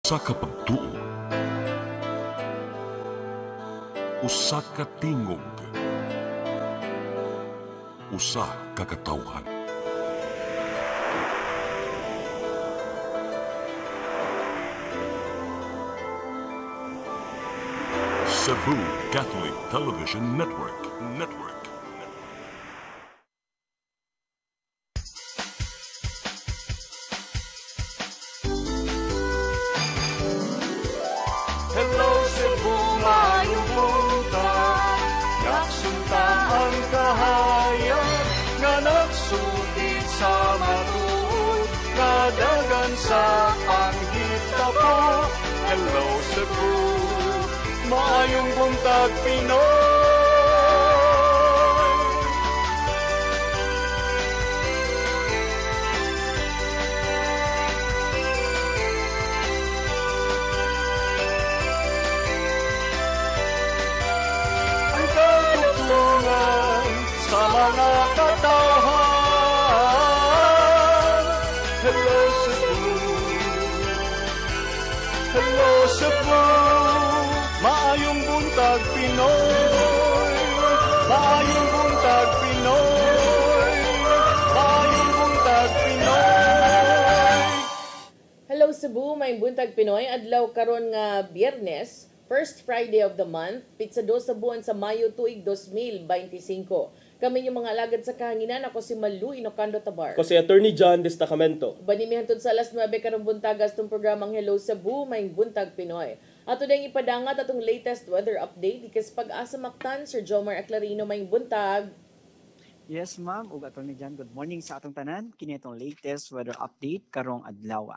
Usa ka pagtuo, usa ka tingog, usa ka katawhan. Cebu Catholic Television Network. Hello Cebu, maayong buntag. Yaksunta ang kahayag nga nagsulit sa matuod, nadagan sa panghitabo. Hello Cebu, maayong buntag Pinoy. Ang katutulungan sa mga katawhan. Hello Cebu, hello Cebu, maayong buntag Pinoy, maayong buntag Pinoy, maayong buntag Pinoy. Hello Cebu, may buntag Pinoy. Adlaw karon nga Biyernes, first Friday of the month, pitsado sa buwan sa Mayo tuig 2025. Kami yung mga alagad sa kahanginan. Ako si Malu Inocando Tabar. Ako si Attorney John Destacamento. Banimihantod sa alas 9 karong buntagas itong programang Hello Cebu, may buntag Pinoy. Ato dahil ipadangat atong latest weather update. Ikas pag-asa Mactan, Sir Jomar Aclarino, may buntag. Yes, ma'am. Ug Attorney John, good morning sa atong tanan. Kini itong latest weather update karong adlaw.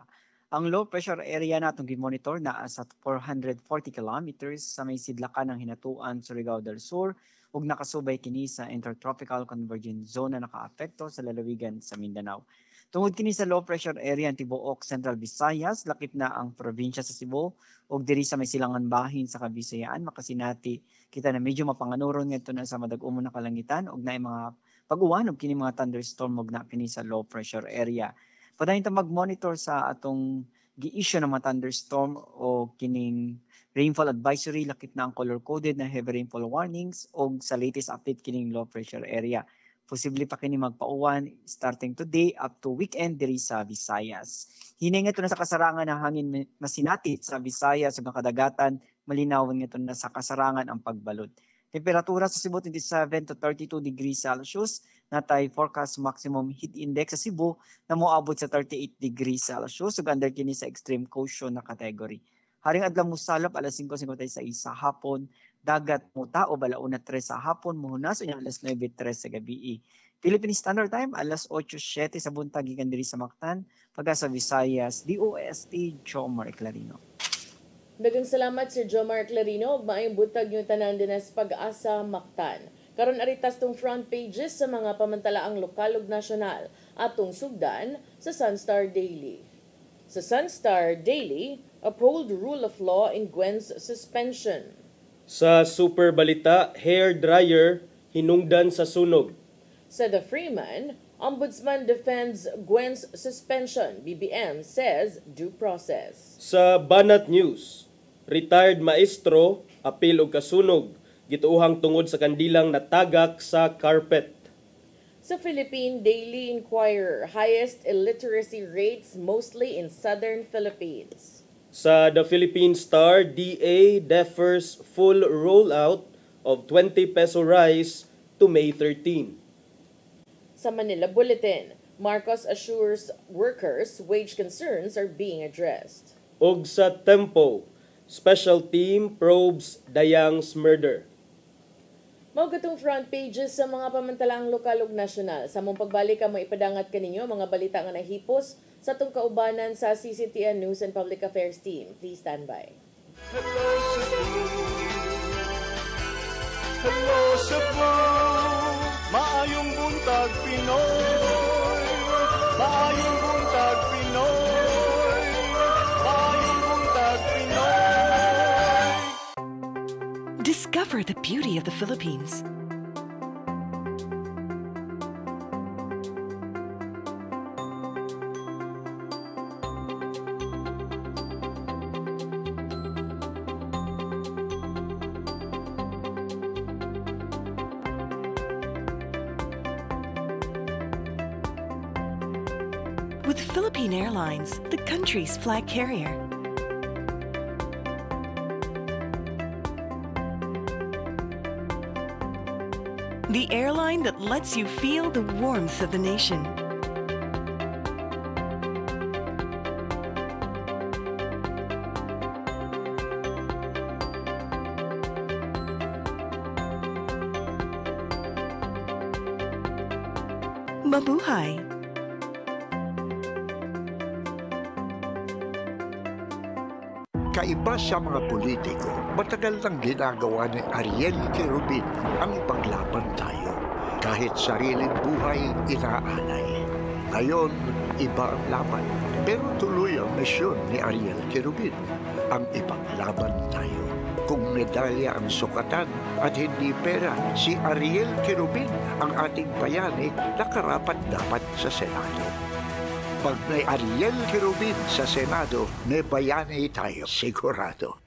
Ang low pressure area natong gimonitor naa sa 440 kilometers sa may sidlakan ng hinatuan Surigao del Sur ug nakasubay kini sa intertropical convergence zone na nakaapekto sa lalawigan sa Mindanao. Tungod kini sa low pressure area ang tibuok Central Visayas, lakip na ang probinsya sa Cebu ug diri sa may silangan bahin sa Kabisayaan, makasinati kita na medyo mapanganuron ngadto na sa madag-umon na kalangitan ug naay mga pag-uwan ug kini mga thunderstorm ug na kini sa low pressure area. Padayon ta mag-monitor sa atong gi-issue ng mga thunderstorm o kining rainfall advisory, lakip na ang color-coded na heavy rainfall warnings o sa latest update kining low pressure area. Posible pa kini magpauwan starting today up to weekend diri sa Visayas. Hinay nga ito na sa kasarangan ng hangin masinati sa Visayas ug kadagatan, malinawon nga ito na sa kasarangan ang pagbalod. Temperatura sa Cebu 27 to 32 degrees Celsius, natay forecast maximum heat index sa Cebu na moabot sa 38 degrees Celsius ug under kini sa extreme caution na category. Haring adlaw mosalop alas 5:56 sa hapon, dagat muta o balauna 3 sa hapon, muhunas unya alas 9:03 sa gabi. Philippine Standard Time alas 8:07 sa buntag gikan diri sa Mactan, pagka sa Visayas, DOST Jomar Clarino. Daghang salamat Sir Jomar Clarino ug maayong buntag yung tanan dinas pag-asa Mactan. Karon aritas tong front pages sa mga pamantalaang lokal ug nasyonal atong sugdan sa Sunstar Daily. Sa Sunstar Daily, uphold rule of law in Gwen's suspension. Sa Super Balita, hair dryer hinungdan sa sunog. Sa The Freeman, Ombudsman defends Gwen's suspension. BBM says due process. Sa Banat News, retired maestro apil og kasunog gituuhang tungod sa kandilang natagak sa carpet. Sa Philippine Daily Inquirer, highest illiteracy rates mostly in southern Philippines. Sa The Philippine Star, DA defers full rollout of 20 peso rice to May 13. Sa Manila Bulletin, Marcos assures workers' wage concerns are being addressed. Og sa Tempo, special team probes Dayang's murder. Mao gatong front pages sa mga pamantalaang lokal ug nasyonal. Sa mong pagbalik ka maipadangat kaninyo mga balita nga nahipos sa tong kaubanan sa CCTN News and Public Affairs team. Please stand by. Hello Cebu, hello Cebu, maayong buntag Pinoy, maayong buntag Pinoy, maayong buntag Pinoy. Discover the beauty of the Philippines. with Philippine Airlines, the country's flag carrier. The airline that lets you feel the warmth of the nation. Mabuhay! Kaiba sa mga politiko, matagal nang ginagawa ni Ariel Querubin ang ipaglaban tayo. Kahit sariling buhay inaalay. Ngayon, iba ang laban. Pero tuloy ang misyon ni Ariel Querubin, ang ipaglaban tayo. Kung medalya ang sukatan at hindi pera, si Ariel Querubin ang ating bayani na karapat-dapat sa Senado. Pag may Ariel Querubin sa Senado, may bayani tayo sigurado.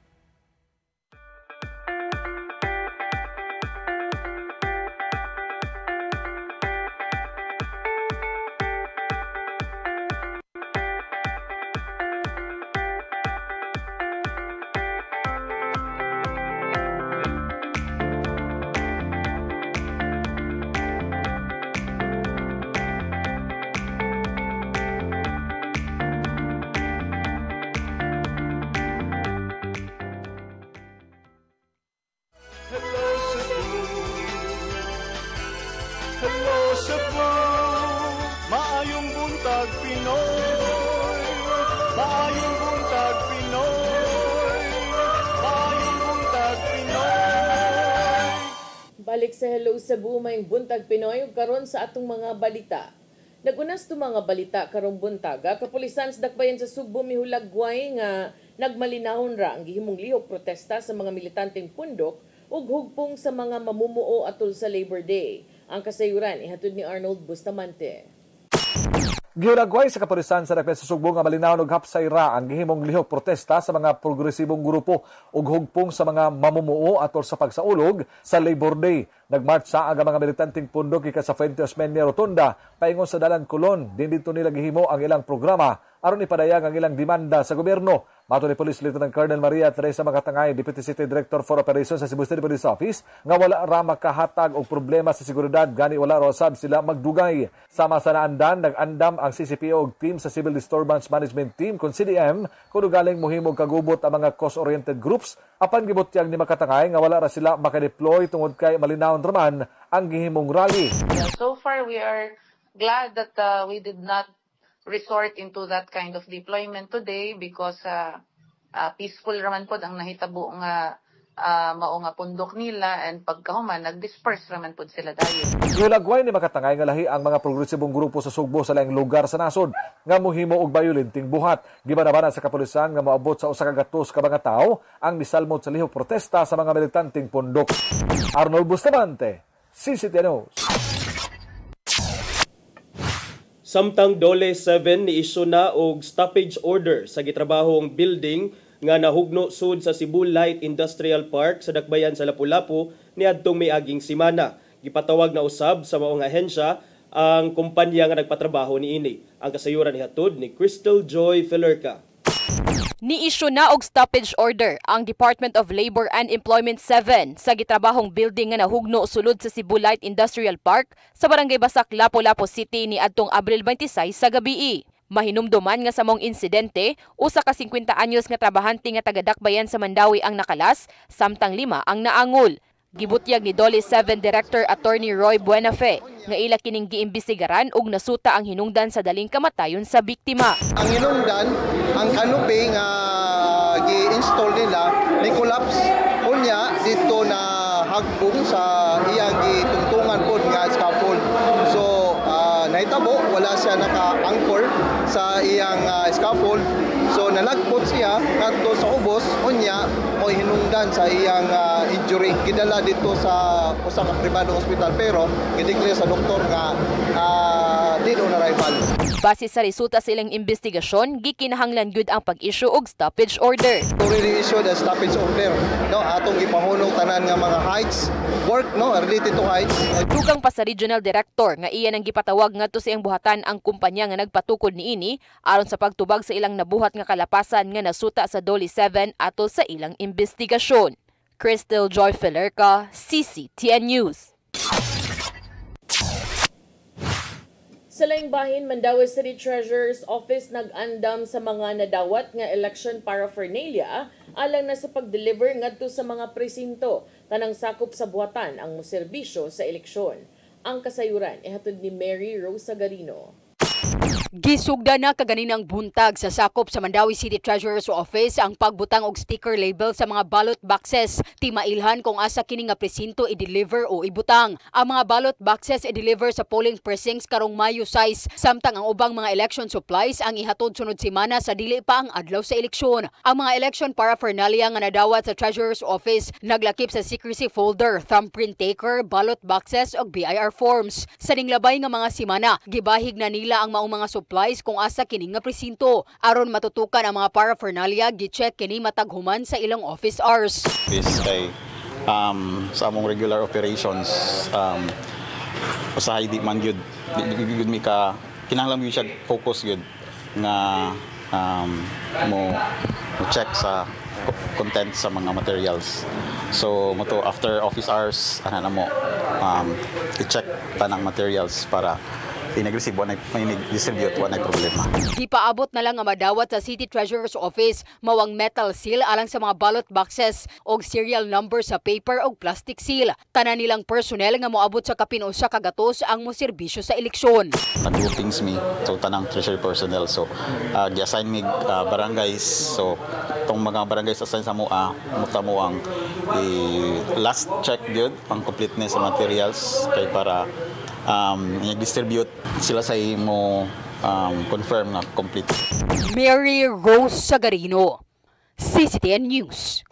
Hello Cebu, maayong buntag Pinoy, maayong buntag Pinoy, maayong buntag Pinoy. Balik sa Hello Cebu, may buntag Pinoy ug karon sa atong mga balita. Nagunas to mga balita karong buntaga, kapulisan sa dakbayan sa Sugbo mihulagway nga nagmalinahon ra ang gihimong lihok protesta sa mga militanteng pundok ug hugpong sa mga mamumuo atol sa Labor Day. Ang kasayuran ihatod ni Arnold Bustamante. Giulagway sa kapulisan sa dakbayan sa Sugbo nga malinahon ug hapsay ra ang gihimong lihok protesta sa mga progresibong grupo ug hugpong sa mga mamumuo atol sa pagsaulog sa Labor Day. Nagmarcha ang mga militanteng pundok gikan sa Fuente Osmeña Rotunda paingon sa Dalan Colon. Din dito nila gihimo ang ilang programa aron ipadayag ang ilang demanda sa gobyerno. Mato ni Police Lieutenant Colonel Maria Teresa Makatangay, Deputy City Director for Operations sa Cebu City Police Office, nga wala ra makahatag og problema sa seguridad gani wala ra usab sila magdugay. Sama sa naandan, nag-andam ang CCPO og team sa Civil Disturbance Management Team kun CDM kuno galing mohimog kagubot ang mga cause-oriented groups apan gibutyag ni Makatangay nga wala ra sila makadeploy tungod kay malinawon raman ang gihimong rally. So far we are glad that we did not resort into that kind of deployment today because peaceful raman pod ang nahitabo nga mao nga pundok nila and pagkahuman nag-disperse raman pod sila dayon. Giulagway ni Makatangay nga lahi ang mga progresibong grupo sa Sugbo sa laing lugar sa nasod nga mohimo og bayulenting buhat. Gibanabana sa kapulisan nga moabot sa usa ka gatos ka mga tawo ang misalmot sa lihok protesta sa mga militanteng pundok. Arnold Bustamante, CCTV News. Samtang Dole 7 ni isu na og stoppage order sa gitrabahong building nga nahugno sud sa Cebu Light Industrial Park sa dakbayan sa Lapu-Lapu niadtong miaging semana. Gipatawag na usab sa maong ahensya ang kumpanya nga nagpatrabaho niini. Ang kasayuran nihatod ni Crystal Joy Filerca. Ni-issue na og stoppage order ang Department of Labor and Employment 7 sa gitrabahong building nga nahugno sulod sa Cebu Light Industrial Park sa Barangay Basak, Lapu-Lapu City ni adtong Abril 26 sa gabii. Mahinumduman nga sa mong insidente, usa ka 50 anyos nga trabahante nga taga-dakbayan sa Mandawi ang nakalas, samtang 5 ang naangol. Gibutyag ni Dole 7 Director Attorney Roy Buenafe nga ila kining giimbestigaran ug nasuta ang hinungdan sa daling kamatayon sa biktima. Ang hinungdan, ang canopy nga gi-install nila ni collapse unya dito na hagbong sa iyang gitungtungan pod nga scaffold. So nahitabo wala siya naka-anchor sa iyang scaffold. So nalagpot siya kadto sa ubos unya mo hinungdan sa iyang injury. Gidala dito sa usa ka pribadong ospital pero gideclare sa doktor nga dead on arrival. Base sa resulta sa ilang investigasyon, gikinahanglan gyud ang pag-issue og stoppage order. Already issued a stoppage order, no, atong ipahunong tanan nga mga heights work, no, related to heights. Dugang pa sa regional director nga iyan ang gipatawag ngadto sa iyang buhatan ang kumpanya nga nagpatukod niini aron sa pagtubag sa ilang nabuhat nga kalapasan nga nasuta sa Dole 7 atol sa ilang investigasyon. Crystal Joy Felerca, CCTN News. Sa laing bahin, Mandaue City Treasurer's Office nag-andam sa mga nadawat nga election paraphernalia alang na sa pag-deliver ngadto sa mga presinto tanang sakop sa buhatan ang moserbisyo sa eleksyon. Ang kasayuran ihatod ni Mary Rosa Garino. Gisugda na kaganinang buntag sa sakop sa Mandaue City Treasurer's Office ang pagbutang og sticker label sa mga ballot boxes. Ti mailhan kung asa kini nga presinto i-deliver o ibutang. Ang mga ballot boxes i-deliver sa polling precincts karong Mayo 6, samtang ang ubang mga election supplies ang ihatod sunod semana sa dili pa ang adlaw sa eleksyon. Ang mga election paraphernalia nga nadawat sa Treasurer's Office naglakip sa secrecy folder, thumbprint taker, ballot boxes ug BIR forms. Sa ninglabay nga mga semana, gibahig na nila ang maong mga supplies kung asa kini nga presinto. Aron matutukan ang mga paraphernalia, gi-check kini matag human sa ilang office hours. This kay sa among regular operations usahay di man gyud mi ka kinahanglan gyud siya focus gyud nga mo check sa content sa mga materials. So mo to after office hours ana na mo i-check tanang materials para inag-receive wa may distribute wa nay problema. Gipaabot na lang nga madawat sa City Treasurer's Office mawang metal seal alang sa mga ballot boxes og serial number sa paper og plastic seal. Tanan nilang personnel nga moabot sa kapin usa ka gatos ang moserbisyo sa eleksyon. Nag-groupings me so tanang treasury personnel so gi-assign mig barangays so tong mga barangays assign sa moa mutamo ang last check gyud ang completeness sa materials kay para i-distribute sila sa mo confirm na complete. Mary Rose Sagarino, CCTN News.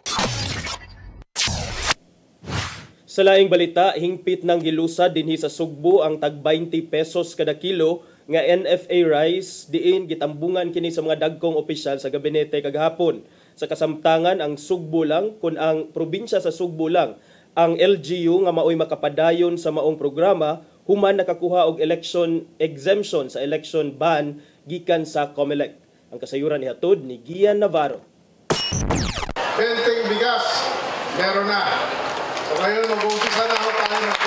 Sa laing balita, hingpit ng gilusad dinhi sa Sugbo ang tag 20 pesos kada kilo nga NFA rice diin gitambungan kini sa mga dagkong opisyal sa gabinete kagahapon. Sa kasamtangan ang Sugbo lang kun ang probinsya sa Sugbo lang ang LGU nga maoy makapadayon sa maong programa human nakakuha og election exemption sa election ban gikan sa COMELEC. Ang kasayuran ihatod ni Gian Navarro. Penting bigas, meron na. So ngayon mag-umpisa na ako tayo ng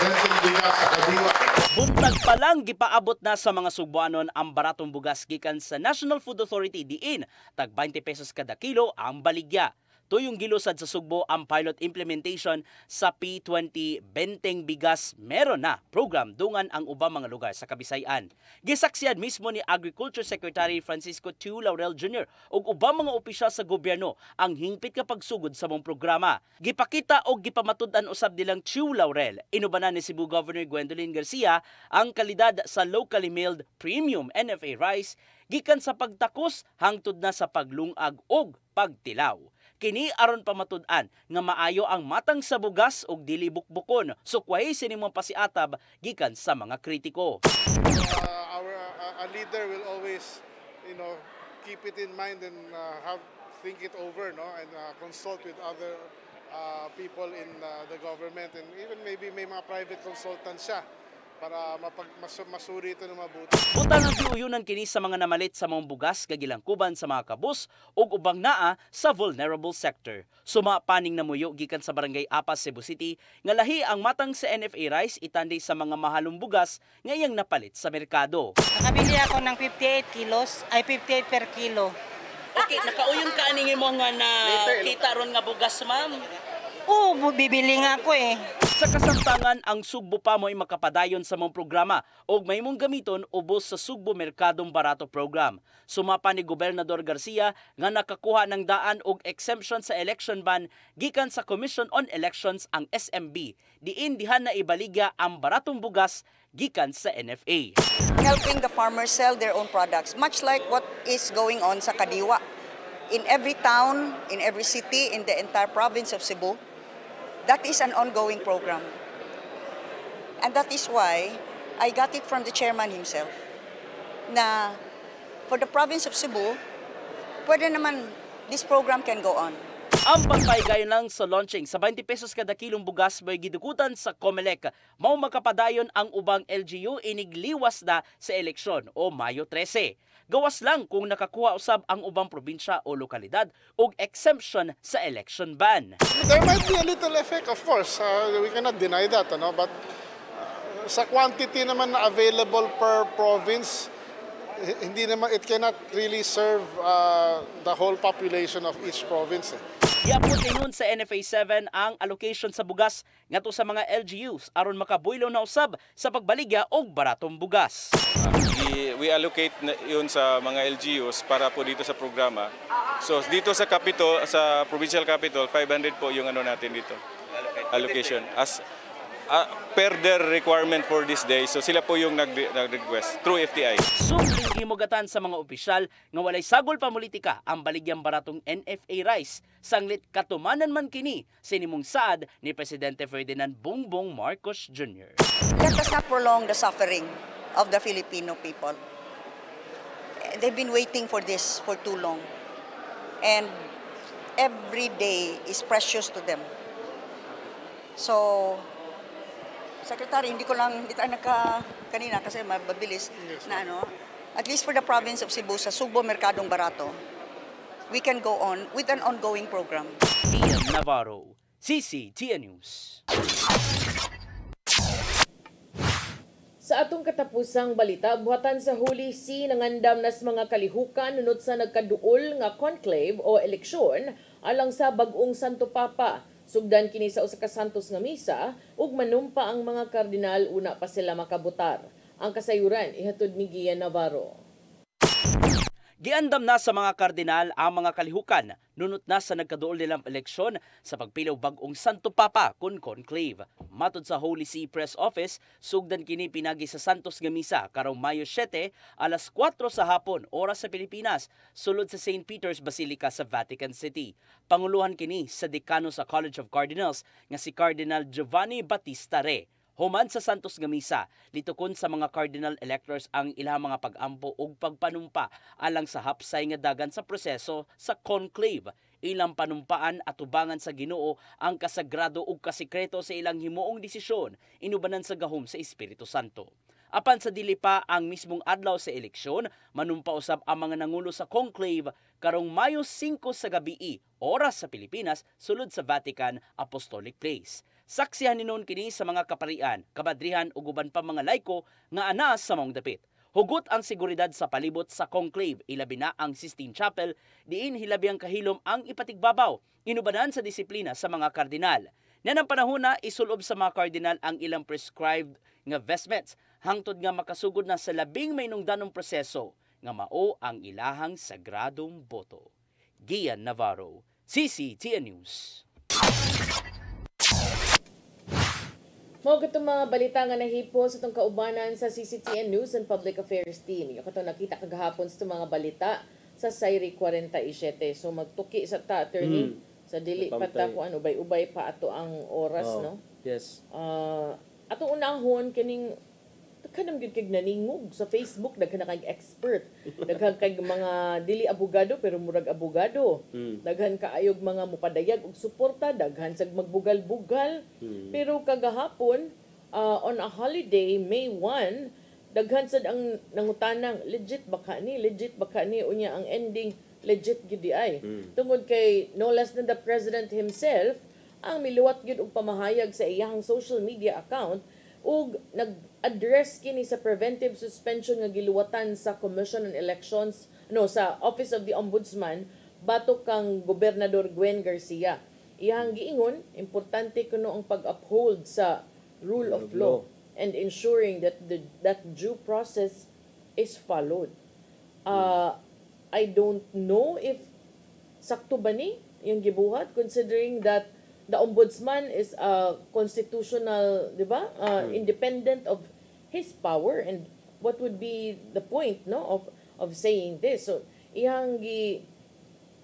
penting bigas sa Kadiwa. Buntag pa lang gipaabot na sa mga Sugboanon ang baratong bugas gikan sa National Food Authority diin tag 20 pesos kada kilo ang baligya. Tuyong gilusad sa Sugbo ang pilot implementation sa P20 Benteng Bigas meron na program dungan ang ubang mga lugar sa Kabisayan. Gisaksiyan mismo ni Agriculture Secretary Francisco Tiu Laurel Jr. ug ubang mga opisyal sa gobyerno ang hingpit ka pagsugod sa mong programa. Gipakita og gipamatud-an usab nilang Tiu Laurel inubanan ni Cebu Governor Gwendolyn Garcia ang kalidad sa locally milled premium NFA rice gikan sa pagtakos hangtod na sa paglungag og pagtilaw. Kini aron pamatud-an nga maayo ang matang sa bugas ug dili bukbukon. Sukwahi sinimong pasiatab gikan sa mga kritiko. Our leader will always, keep it in mind and think it over, and consult with other people in the government and even maybe may mga private consultants siya para masuri ito na mabuti. Butang ang giuyunan kini sa mga namalit sa mga bugas kagilangkuban sa mga kabus ug ubang naa sa vulnerable sector. Suma paning namuyo gikan sa Barangay Apas, Cebu City nga lahi ang matang sa NFA rice itandi sa mga mahalong bugas nga iyang napalit sa merkado. Nakabili ako ng 58 per kilo. Okay, nakauyon ka aning mo nga na kita ron nga bugas, ma'am? Oo, bibili nga ako eh. Sa kasamtangan, ang Sugbo pa mo'y makapadayon sa mong programa o may mong gamiton ubos sa Sugbo Merkadong Barato Program. Sumapa ni Gobernador Garcia nga nakakuha ng daan og exemption sa election ban gikan sa Commission on Elections ang SMB. Diin dihan na ibaligya ang baratong bugas gikan sa NFA. Helping the farmers sell their own products, much like what is going on sa Kadiwa. In every town, in every city, in the entire province of Cebu, that is an ongoing program. And that is why I got it from the chairman himself na for the province of Cebu, pwede naman this program can go on. Ang pagpaygayon lang sa launching sa 20 pesos kada kilong bugas may gidukutan sa COMELEC. Mao makapadayon ang ubang LGU inigliwas na sa eleksyon o Mayo 13. Gawas lang kung nakakuha usab ang ubang probinsya o lokalidad og exemption sa election ban. There might be a little effect, of course. We cannot deny that, but sa quantity naman na available per province, hindi naman, it cannot really serve the whole population of each province. Giapon nun sa NFA 7 ang allocation sa bugas ngadto sa mga LGUs aron makabuylo na usab sa pagbaligya og baratong bugas. We allocate yun sa mga LGUs para po dito sa programa. So dito sa capital, sa provincial capital, 500 po yung natin dito. Allocation as per their requirement for this day. So sila po yung nag-request through FTI. Sumling himugatan sa mga opisyal nga walay sagol pa politika ang baligyang baratong NFA rice sanglit katumanan man kini sa inimong saad ni Presidente Ferdinand Bongbong Marcos Jr. Let us not prolong the suffering of the Filipino people. They've been waiting for this for too long. And every day is precious to them. So, Secretary, hindi tayo kanina kasi mabilis na at least for the province of Cebu sa Sugbo Merkadong Barato, we can go on with an ongoing program. Ian Navarro, CCTN News. Sa atong katapusang balita, buhatan sa Holy See nangandam nas mga kalihukan nunod sa nagkaduol nga conclave o eleksyon alang sa bag-ong Santo Papa. Sugdan kini sa usa ka santos nga misa ug manumpa ang mga kardinal una pa sila makabutar. Ang kasayuran ihatod ni Gian Navarro. Giandam na sa mga kardinal ang mga kalihukan nunot na sa nagkaduol nilang eleksyon sa pagpilaw bag-ong Santo Papa kun conclave. Matod sa Holy See Press Office, sugdan kini pinagi sa Santos nga misa karong Mayo 7 alas 4 sa hapon oras sa Pilipinas sulod sa St. Peter's Basilica sa Vatican City. Panguluhan kini sa dekano sa College of Cardinals nga si Cardinal Giovanni Battista Re. Human sa Santos nga misa, litukon sa mga cardinal electors ang ilang mga pag-ampo ug pagpanumpa alang sa hapsay nga dagan sa proseso sa conclave. Ilang panumpaan at tubangan sa Ginoo ang kasagrado ug kasikreto sa ilang himuong desisyon inubanan sa gahom sa Espiritu Santo. Apan sa dili pa ang mismong adlaw sa eleksyon, manumpa usab ang mga nangulo sa conclave karong Mayo 5 sa gabii, oras sa Pilipinas, sulod sa Vatican Apostolic Place. Saksihan ninon kini sa mga kaparian, kabadrihan ug uban pa mga laiko nga ana sa maong dapit. Hugot ang seguridad sa palibot sa conclave, ilabi na ang Sistine Chapel, diin hilabiang kahilom ang ipatigbabaw, inubanan sa disiplina sa mga kardinal. Nanang panahon na isulob sa mga kardinal ang ilang prescribed nga vestments, hangtod nga makasugod na sa labing mainungdanong proseso nga mao ang ilahang sagradong boto. Gian Navarro, CCTN News. Mao katong mga balita nga nahipo sa itong kaubanan sa CCTN News and Public Affairs Team. Yung katong nakita kagahapon sa mga balita sa Sayri 47. So magtuki sa ta, attorney, sa dili pa ta kung ano, ubay-ubay pa ato ang oras, no? Yes. Atong unahon, kining kanang gyud kay naningog sa Facebook, daghan na kay expert, daghan kay mga dili abogado pero murag abogado, daghan kaayog mga mupadayag og suporta, daghan sag magbugal-bugal. Pero kagahapon on a holiday May 1, daghan sad ang nangutanang legit ba ni unya ang ending legit gyud di ay. Tungod kay no less than the president himself ang miluwat gyud og pamahayag sa iyang social media account ug nag-address kini sa preventive suspension nga giluwatan sa Commission on Elections sa Office of the Ombudsman batok kang Gobernador Gwen Garcia. Iyang giingon, importante kuno ang pag-uphold sa rule of law and ensuring that that due process is followed. I don't know if sakto ba ni yung gibuhat considering that the ombudsman is a constitutional, di ba? Independent of his power, and what would be the point, no, of saying this? So iyang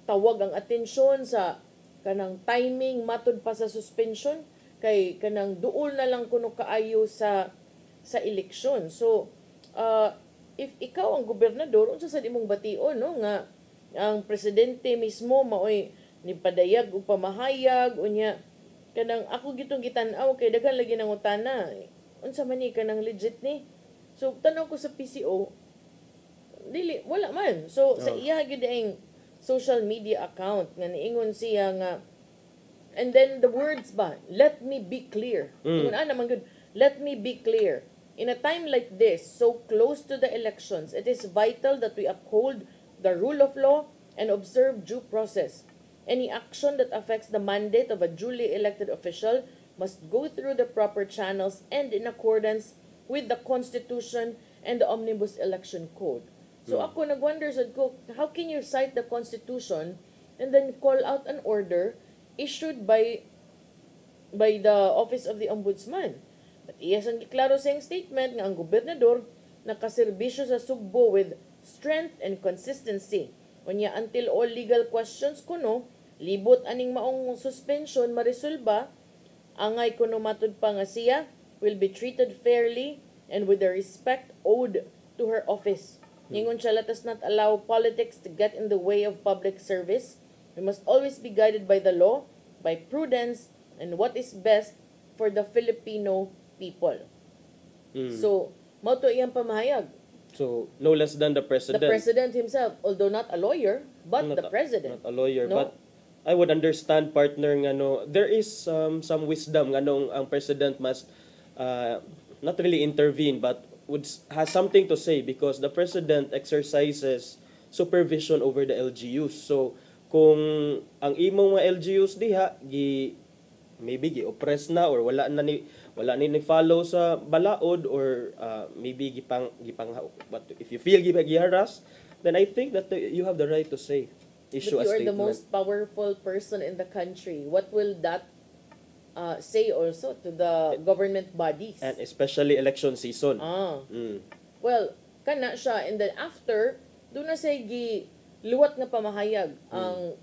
tawag ang atensyon sa kanang timing matud pa sa suspension kay kanang duol na lang kuno kaayo sa sa eleksyon. So, if ikaw ang gobernador, unsa sad imong bation, no, nga ang presidente mismo maoy ni padayag o pamahayag unya kanang ako gitong gitan-aw kay daghan lagi nang utana. Unsa man ni kanang legit ni? So tanaw ko sa PCO, dili wala man. So sa iya gid ang social media account nga niingon siya nga, and then the words ba, let me be clear. Ingon ana man gud, let me be clear. In a time like this, so close to the elections, it is vital that we uphold the rule of law and observe due process. Any action that affects the mandate of a duly elected official must go through the proper channels and in accordance with the Constitution and the Omnibus Election Code. So ako nagwonder sad ko, how can you cite the Constitution and then call out an order issued by the Office of the Ombudsman? But iyas ang giklaro sa iyang statement nga ang gobernador nakaserbisyo sa Sugbo with strength and consistency. Unya, until all legal questions kuno, libot aning maong suspension maresolba, angay kuno matud pa nga siya will be treated fairly and with the respect owed to her office. Ningon siya, let us not allow politics to get in the way of public service. We must always be guided by the law, by prudence, and what is best for the Filipino people. So, mao to iyang pamahayag. So, no less than the president. The president himself, although not a lawyer, but the president. Not a lawyer, no? but I would understand, partner, nga no, there is some wisdom nga nung ang president must not really intervene, but has something to say because the president exercises supervision over the LGUs. So, kung ang imong mga LGUs diha, maybe gi-oppress na or wala ni follow sa balaod or maybe gipang but if you feel gi-harass, then I think that you have the right to say, issue a statement. But you are the most powerful person in the country. What will that say also to the government bodies? And especially election season. Well, kana siya, and then after, doon na siya luwat nga pamahayag ang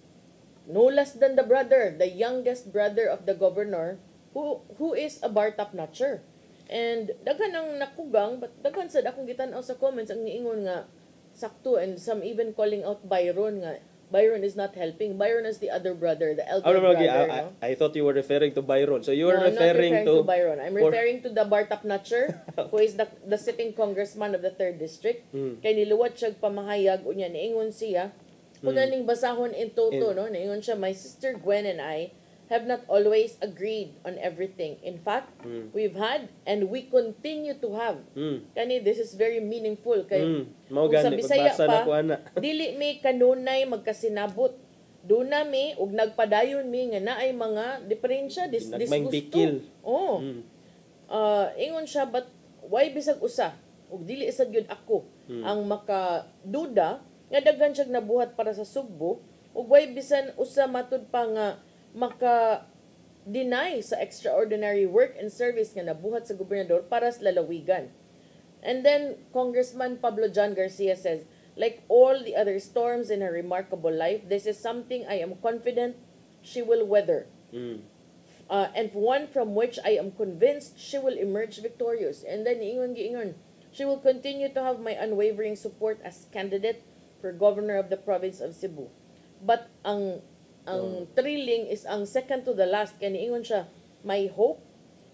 no less than the brother, the youngest brother of the governor, who is a bar top notcher. And daghan ang nakugang, but daghan sad akong gitan-aw sa comments ang niingon nga sakto, and some even calling out Byron nga Byron is not helping. Byron is the other brother, the elder brother. I thought you were referring to Byron. So you were referring to Byron. I'm referring to the bar top notcher who is the sitting congressman of the 3rd district. Kay niluwat siya pamahayag unya niingon siya kung naning basahon in toto, no? Niingon siya, my sister Gwen and I have not always agreed on everything. In fact, we've had and we continue to have. Kani, this is very meaningful. Kay, kung sa Bisaya pa, dili may kanunay magkasinabot. Doon na mi, ug nagpadayon mi nga naay mga diferensya, disgusto. Ingon siya, but why bisag usa? Ug dili isad yun ako ang makaduda nga daghan siya nabuhat para sa Sugbo, ug why bisan usa matud pa nga maka-deny sa extraordinary work and service nga nabuhat sa gobernador para sa lalawigan. And then, Congressman Pablo John Garcia says, like all the other storms in her remarkable life, this is something I am confident she will weather. And one from which I am convinced she will emerge victorious. And then, giingon, she will continue to have my unwavering support as candidate for governor of the province of Cebu. But ang thrilling is ang second to the last, kaya niingon siya, my hope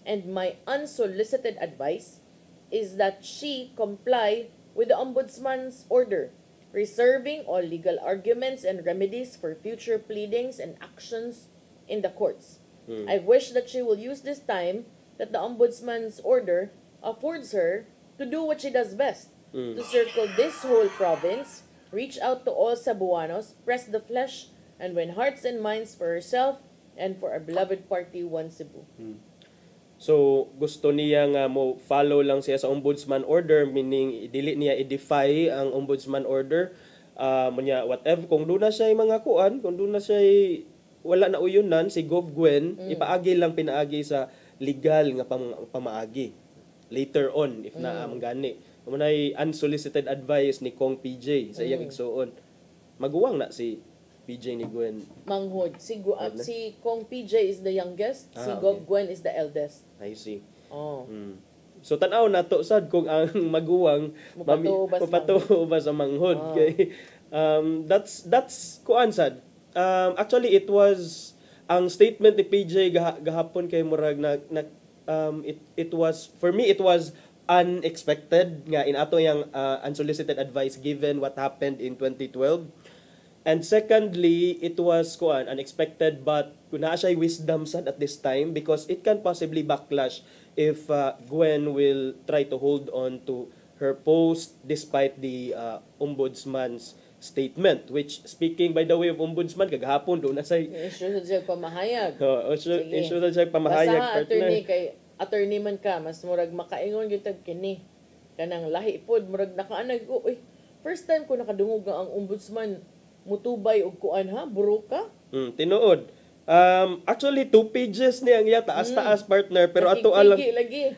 and my unsolicited advice is that she comply with the ombudsman's order, reserving all legal arguments and remedies for future pleadings and actions in the courts. I wish that she will use this time that the ombudsman's order affords her to do what she does best, to circle this whole province, reach out to all Cebuanos, press the flesh, and win hearts and minds for herself and for our beloved party, One Cebu. So, gusto niya nga mo follow lang siya sa ombudsman order, meaning dili niya i-defy ang ombudsman order. Whatever, kung doon na siya mga kuan, kung doon na siya wala na uyunan, si Gov Gwen, ipaagi lang pinaagi sa legal nga pamaagi. Later on, if na gani. Manay unsolicited advice ni Kong PJ sa iyang igsuon. Maguwang na si PJ ni Gwen. Manghod. Si Kong PJ is the youngest. Si Gov Gwen is the eldest. I see. So tanaw nato sad kung ang maguwang mapatuo ba sa manghod. Kay that's kuan sad. Actually it was ang statement ni PJ gahapon kay murag it was for me it was unexpected nga in ato yang unsolicited advice given what happened in 2012. And secondly, it was unexpected but kuna siya wisdom sad at this time because it can possibly backlash if Gwen will try to hold on to her post despite the ombudsman's statement, which speaking by the way of ombudsman kagahapon do na say issue sa siya pamahayag. Issue sa siya pamahayag. Attorney man ka mas murag makaingon gyud tag kini kanang lahi pod murag nakaanag first time ko nakadungog nga ang ombudsman mutubay og kuan ha buruka. Tinuod. Actually 2 pages ni ang taas partner pero ato alang lagi.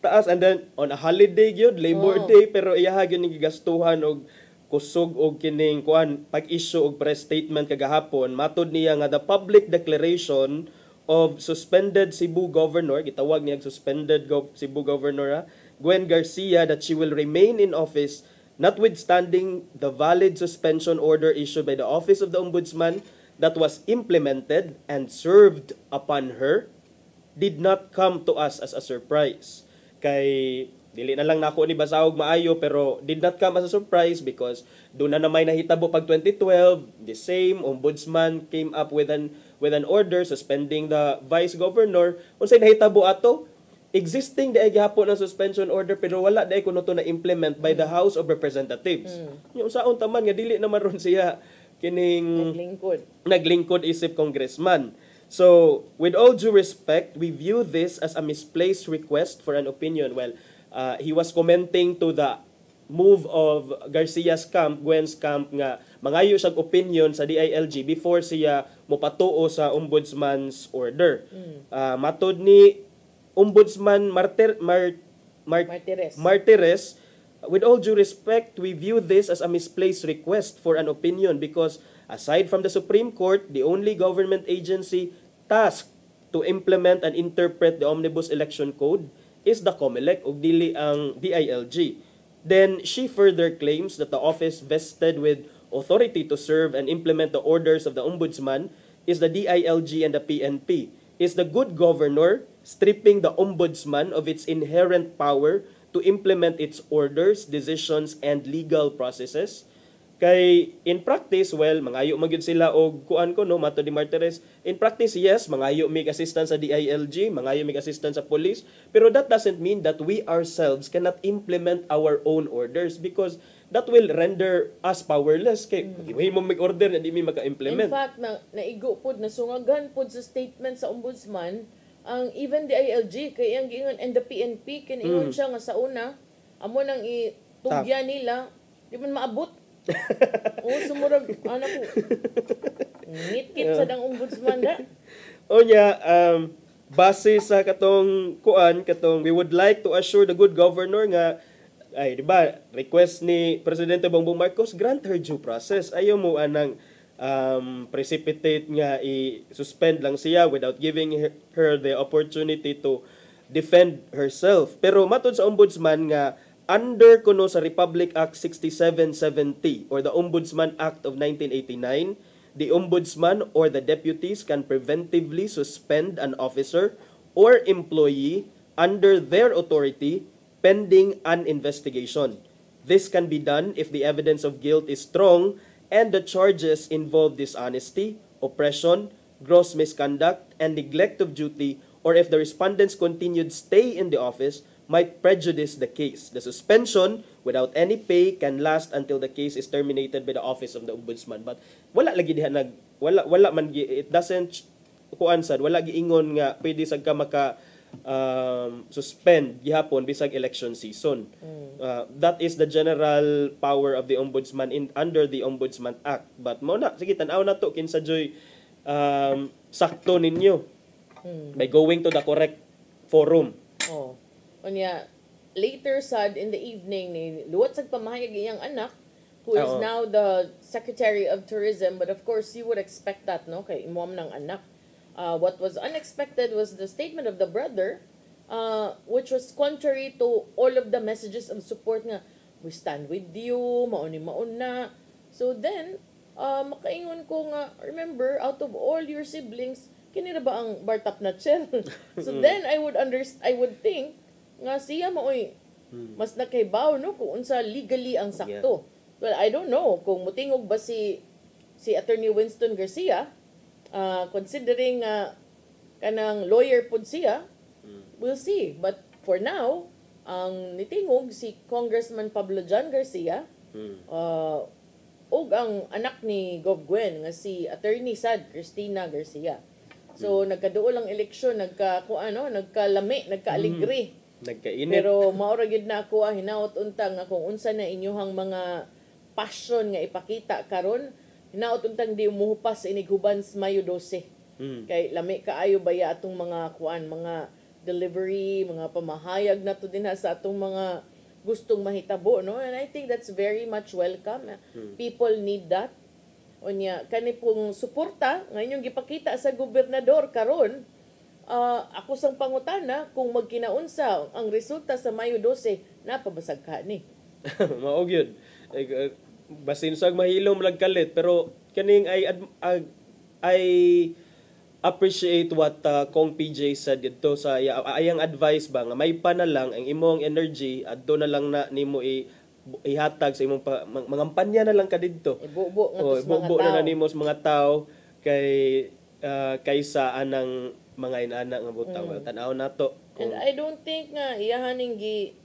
Taas and then on a holiday gyud Labor Day pero iyaha gyud ning gigastuhan og kusog og kining kuan pag-issue og press statement kagahapon matud niya nga the public declaration of suspended Cebu Governor, gitawag niya suspended Cebu Governor Gwen Garcia that she will remain in office notwithstanding the valid suspension order issued by the Office of the Ombudsman that was implemented and served upon her, did not come to us as a surprise. Kay dili na lang nako ni basahog maayo pero did not come as a surprise because doon na may nahitabo pag 2012 the same ombudsman came up with an order suspending the vice governor. Unsay nahitabo ato? Existing daay gihapon ang suspension order pero wala daay kuno to na implement by the House of Representatives. Yung saon taman nga dili na maron siya kining naglingkod isip congressman. So, with all due respect, we view this as a misplaced request for an opinion. Well, he was commenting to the move of Garcia's camp, Gwen's camp, nga mangayo siyang opinion sa DILG before siya mopatuo sa ombudsman's order. Matod ni Ombudsman Martires, with all due respect, we view this as a misplaced request for an opinion because aside from the Supreme Court, the only government agency tasked to implement and interpret the Omnibus Election Code is the COMELEC ug dili ang DILG. Then she further claims that the office vested with authority to serve and implement the orders of the Ombudsman is the DILG and the PNP. Is the good governor stripping the Ombudsman of its inherent power to implement its orders, decisions, and legal processes? Kay in practice, well, mangayo magyud sila og kuan ko no mato di Martires. In practice, yes, mangayo mig assistance sa DILG, mangayo mig assistance sa police, pero that doesn't mean that we ourselves cannot implement our own orders because that will render us powerless kay mo mig order na di mi maka-implement. In fact, naigo pod nasungagan pod sa statement sa ombudsman ang even DILG kay ang giingon and the PNP kiningon siya nga sa una amo nang itugya nila di man maabot. Sumurag, ano po, ngitkit sa dang ombudsman da. Base sa katong we would like to assure the good governor nga, ay, di ba, request ni Presidente Bongbong Marcos, grant her due process. Ayaw mo anang precipitate nga i-suspend lang siya without giving her the opportunity to defend herself. Pero matod sa ombudsman nga, under kuno sa Republic Act 6770 or the Ombudsman Act of 1989, the ombudsman or the deputies can preventively suspend an officer or employee under their authority pending an investigation. This can be done if the evidence of guilt is strong and the charges involve dishonesty, oppression, gross misconduct, and neglect of duty, or if the respondent's continued stay in the office might prejudice the case. The suspension without any pay can last until the case is terminated by the office of the ombudsman. But wala lagi diha wala man it doesn't kuansad wala giingon nga pwede sad ka maka suspend gihapon bisag election season. That is the general power of the ombudsman under the Ombudsman Act. But mo na sige tan-aw na to kinsa joy sakto ninyo by going to the correct forum. Unya, later sad in the evening ni luwat sag pamahayag iyang anak who is now the Secretary of Tourism, but of course you would expect that no kay imom ng anak. What was unexpected was the statement of the brother which was contrary to all of the messages of support nga, we stand with you, mauni-maun na. So then, makaingon ko nga, remember, out of all your siblings, kinira ba ang Bartap na chair? So then, I would think, nga siya maoy, mas nakahibaw, no, kung unsa legally ang sakto. Well, I don't know, kung mutingog ba si Attorney Winston Garcia, considering kanang lawyer pud siya, we'll see. But for now, ang nitingog si Congressman Pablo John Garcia, ug ang anak ni Gov Gwen nga si Attorney Sad Cristina Garcia. So nagkaduol ang eleksyon, nagkalami, nagkaaligre. Nagkainit. Pero maura gid na ako hinaot untang nga kung unsa na inyohang mga passion nga ipakita karon, hinaot untang di umuhupas inig huban sa Mayo 12. Kay lami kaayo baya atong mga mga delivery, mga pamahayag na to din sa atong mga gustong mahitabo, no? And I think that's very much welcome. People need that. Unya kani pong suporta ngayon gipakita sa gobernador karon, ako sang pangutana kung magkinaunsa ang resulta sa Mayo 12, napabasag ka ni. Mao gyud. Basin sag mahilom lag kalit, pero kaning I appreciate what Kong PJ said dito sa ayang advice ba nga may pa na lang ang imong energy adto na lang na nimo ihatag sa imong mangampanya na lang ka didto. Ibubo na nimo sa mga tao kaysa anang mga inana nga butang tan-aw nato. And I don't think nga iyahaning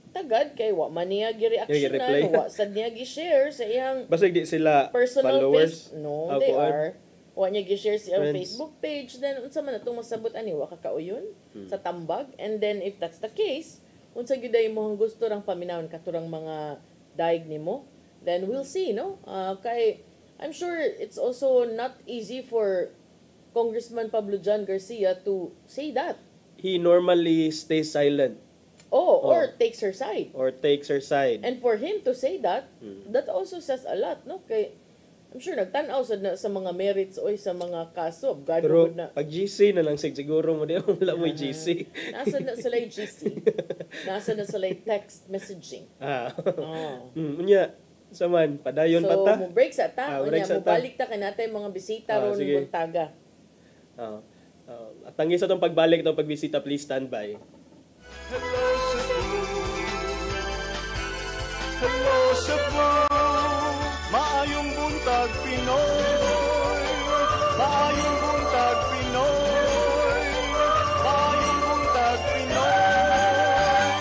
tagad kay wa man niya gi-reaction wa sad niya gi-share sa iyang basig di sila personal followers. No, they are. Wa niya gi-share sa Facebook page, then unsa man atong masabot ani wa kakauyon sa tambag. And then if that's the case, unsa gyud ay imong gusto rang paminawon katurang mga daig nimo, then we'll see, no? Kay I'm sure it's also not easy for Congressman Pablo John Garcia to say that. He normally stays silent. Or takes her side. And for him to say that, that also says a lot, no? Kay I'm sure nagtanaw sa mga merits o sa mga kaso. Pero pag GC na lang siguro mo di wala mo GC. Nasa na sila GC. Nasa na sila text messaging. Unya, saman, padayon pa ta. So, mo break sa ta. Unya, mo balik ta kanatay mga bisita ron ng buntaga. At tangi sa itong pagbalik itong pagbisita, please stand by. Hello Cebu, hello Cebu, maayong buntag Pinoy, maayong buntag Pinoy, maayong buntag Pinoy.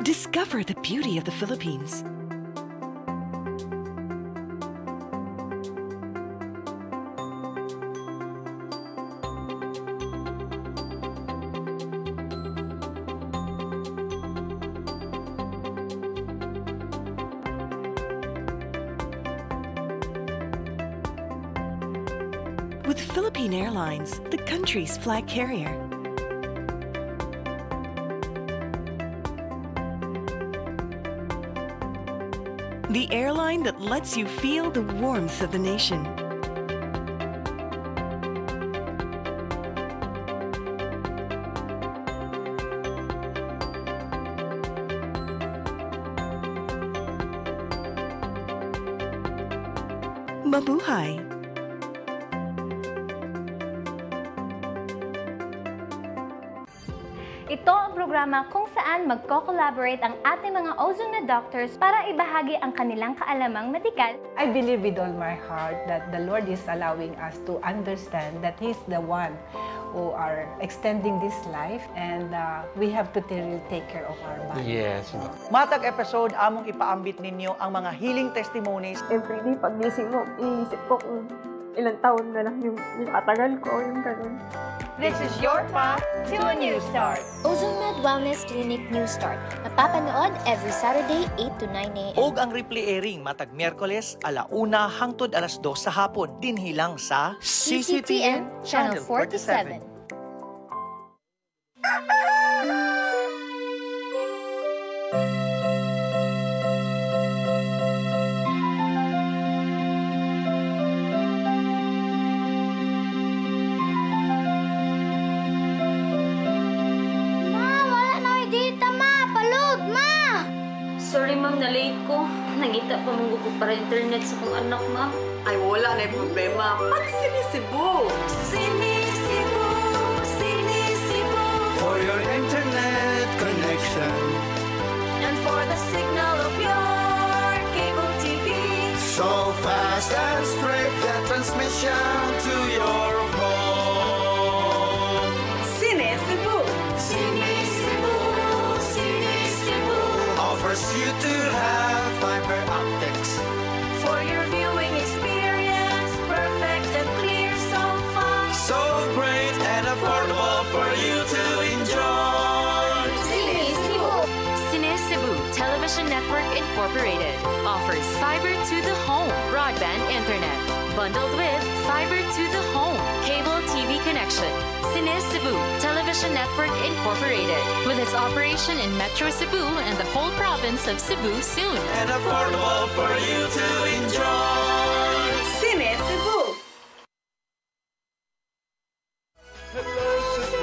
Discover the beauty of the Philippines. With Philippine Airlines, the country's flag carrier. The airline that lets you feel the warmth of the nation. Mabuhay! Ito ang programa kung saan magko-collaborate ang ating mga ozone doctors para ibahagi ang kanilang kaalamang medikal. I believe with all my heart that the Lord is allowing us to understand that He's the one who are extending this life and we have to really take care of our body. Yes. Matag episode, among ipaambit ninyo ang mga healing testimonies. Every day, pagising mo, iisip ko kung ilang taon na lang yung nakatagal ko, yung ganun. This is your path to a new start. OzoneMed Wellness Clinic New Start. Mapapanood every Saturday, 8 to 9 a.m. Og ang replay airing matag Miyerkules, 1:00 hangtod 2:00 sa hapon. Dinhi lang sa CCTN Channel 47. makita pa mong gugod para internet sa kong anak, ma'am. Ay, wala na yung problema. Pag Sinisibu! Sinisibu, Sinisibu. For your internet connection. And for the signal of your cable TV. So fast and straight, the transmission to your home. Sinisibu! Sinisibu, Sinisibu. Offers you to have fiber optics. For your viewing experience, perfect and clear so far. So great and affordable for you to enjoy. Sinisibu. Sinisibu Television Network Incorporated offers fiber to the home broadband internet bundled with fiber to the home cable TV connection. Sinisibu Television Network Incorporated with its operation in Metro Cebu and the whole province of Cebu soon. And affordable for you to enjoy. Sinisibu! Hello Cebu,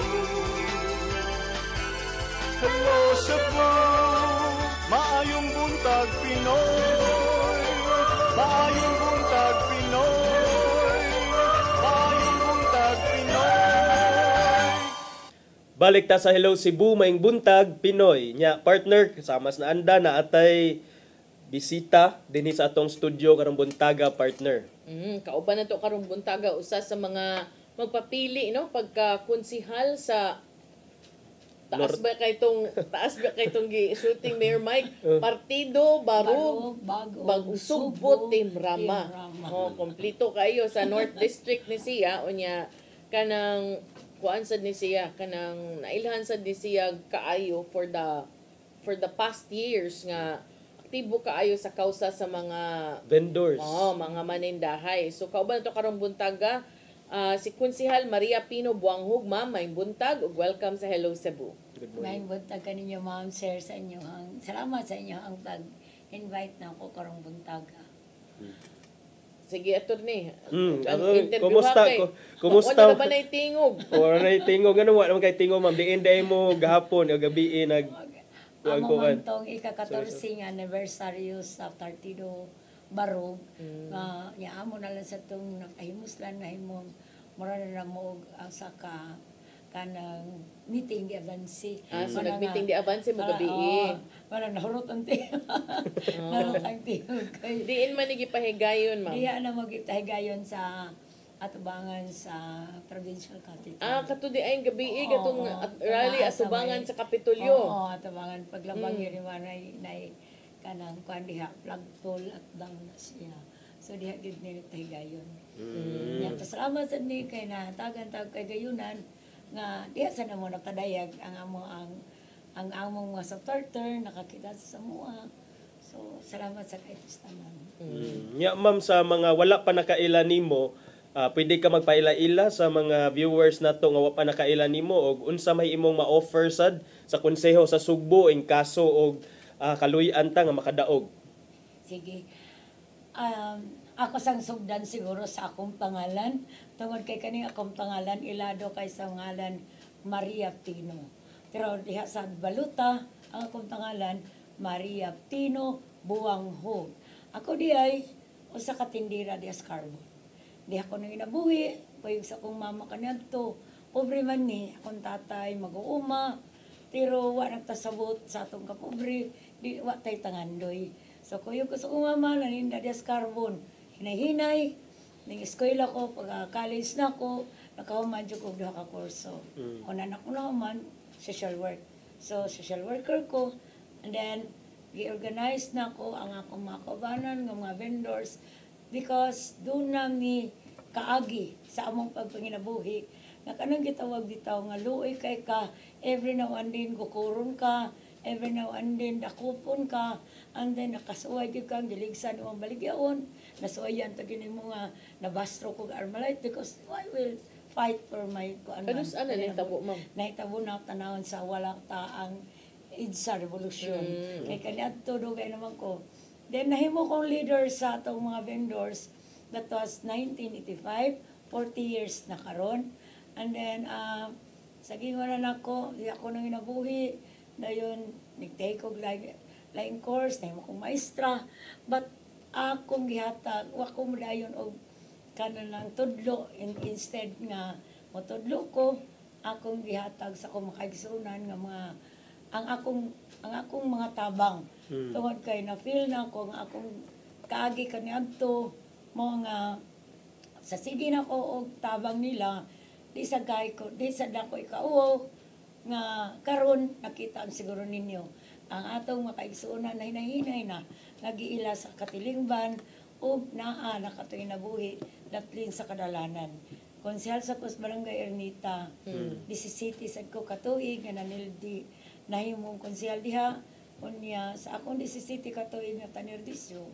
hello Cebu, maayong buntag Pinoy, maayong buntag Pinoy, maayong buntag Pinoy. Balik ta sa Hello Cebu, maing buntag Pinoy. Nya partner kasama na anda na atay bisita dinhi sa atong studio karong buntaga partner. Kauban na to karong buntaga usa sa mga magpapili no pagka konsihal sa taas ba kay tong shooting Mayor Mike partido Barug Bagong Subbot Team Rama. Oh, kompleto kayo sa North District ni siya unya kanang kuan sad ni siya kanang nailhan sad ni siya kaayo for the past years nga aktibo kaayo sa kausa sa mga vendors. Mga manindahay. So kauban to karong buntaga si Konsihal Maria Pino Buanghog, ma'am, may buntag ug welcome sa Hello Cebu. May buntag kaninyo, ma'am, sir, sa inyo salamat sa inyo ang pag-invite na ako karong buntaga. Sige, attorney. Kumusta? Kumusta? Wala ba na tingog? Wala na tingog. Ano wala naman kay tingog, ma'am? Diin mo gahapon o gabi Amo man tong ika-14 nga anniversary sa Partido Barug. Amo na lang sa itong nakahimuslan na himong mura na mo sa kanang meeting di Abansi. So nag-meeting di Abansi mo gabi. Wala nahurot ang tingog. Nahurot ang tingog. Diin man igipahigayon, ma'am? Diya na magipahigayon sa atubangan sa provincial capital. Kato di ay gabi gatong rally atubangan sa Kapitolyo. Oo, atubangan paglabang yun na kanang kuan diha flagpole at down na siya. So diha gid ni tahigayon. Nya pasalamat sad ni kay na tagan-tag kay gayunan nga diha sa namo napadayag ang among mga supporter nakakita sa Samoa. So salamat sa kay tanan. Nya ma'am sa mga wala pa nakaila nimo pwede ka magpaila-ila sa mga viewers nato nga wa pa nakaila nimo og unsa may imong ma-offer sad sa konseho sa Sugbo in kaso og kaluy-an ta nga makadaog. Sige. Ako sang sugdan siguro sa akong pangalan. Tungod kay kani akong pangalan ilado kay sa ngalan Maria Pino. Pero diha sa baluta ang akong pangalan Maria Pino Buanghog. Ako di ay usa ka tindira di Scarborough. Di ako nang inabuhi, payag sa akong mama kaniadto. Pobre man ni, akong tatay mag-uuma. Pero wa nagtasabot sa atong kapobre, di wa tay tangandoy. So kuyog ko sa akong mama, naninda di Scarborough. Hinay-hinay, ning eskwela ko, pag-college na ko, nakahuman dyan ko duha ka kurso. Una na ko naman, social work. So social worker ko, and then, gi-organize na ko ang akong mga kaubanan, ng mga vendors, because doon nami kaagi sa among pagpanginabuhi na kanang gitawag bitaw nga luoy kay ka every now and then kukuron ka every now and then dakupon ka and then nakasuway gyud kang giligsan imong baligyaon nasuwayan ta gini mo nga nabastro ko Armalite because I will fight for my Kanus ana nahitabo ma'am? Nahitabo na tanawon sa wala taang EDSA revolution. Kay kaniadto dugay naman ko. Then nahimo kong leader sa atong mga vendors. That was 1985, 40 years na karon. And then sa gingon na ako, di ako nang inabuhi. Dayon nagtake og lain course, nahimo kong maestra. But akong gihatag wa ko modayon og kanang tudlo instead nga motudlo ko akong gihatag sa akong makaigsunan nga mga ang akong mga tabang tungod kay na feel na ko nga akong kaagi kaniadto mo nga sa sige na ko og tabang nila di sa dako ikauo nga karon nakita ang siguro ninyo ang atong makaigsunan na hinahinay na nagiila sa katilingban ug naa nakatoy nabuhi datlin sa kadalanan. Konsehal sa Kus Barangay Ernita, 17 sad ko katuig nga nanildi nahimong konsehal diha unya sa akong 17 katuig nga tanerdisyo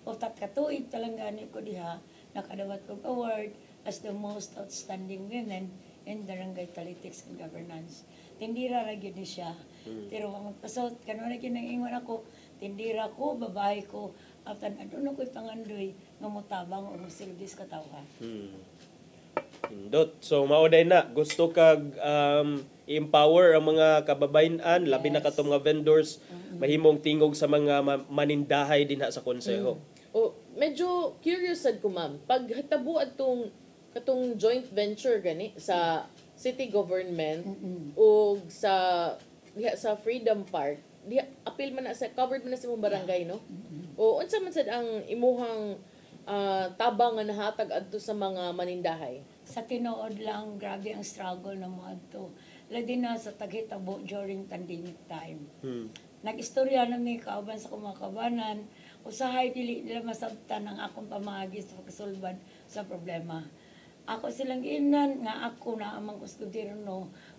o tat katuig talanggani ko diha nakadawat kog award as the most outstanding women in barangay politics and governance. Tindira ra gyud ni siya. Pero ang pasot kanuna kinangingon ako, tindira ko, babae ko, atan aduna ko'y pangandoy nga motabang o mosilbis katawhan. Indot. So mauday na gusto kag i-empower ang mga kababayan, labi na katong mga vendors mahimong tingog sa mga manindahay dinha sa konseho. O medyo curious sad ko ma'am, pag hitabo atong katong joint venture gani sa city government o sa Freedom Park, diha apil man na sa covered man na sa imong barangay no? O unsa man sad ang imuhang tabang nga nahatag adto sa mga manindahay? Sa tinuod lang, grabe ang struggle na mo adto. Ladi na sa taghitabo during pandemic time. Nag-istorya na may kauban sa kumakabanan, usahay dili nila masabtan ang akong pamagi sa pagsulban sa problema. Ako silang giingnan nga ako na amang kuskudiro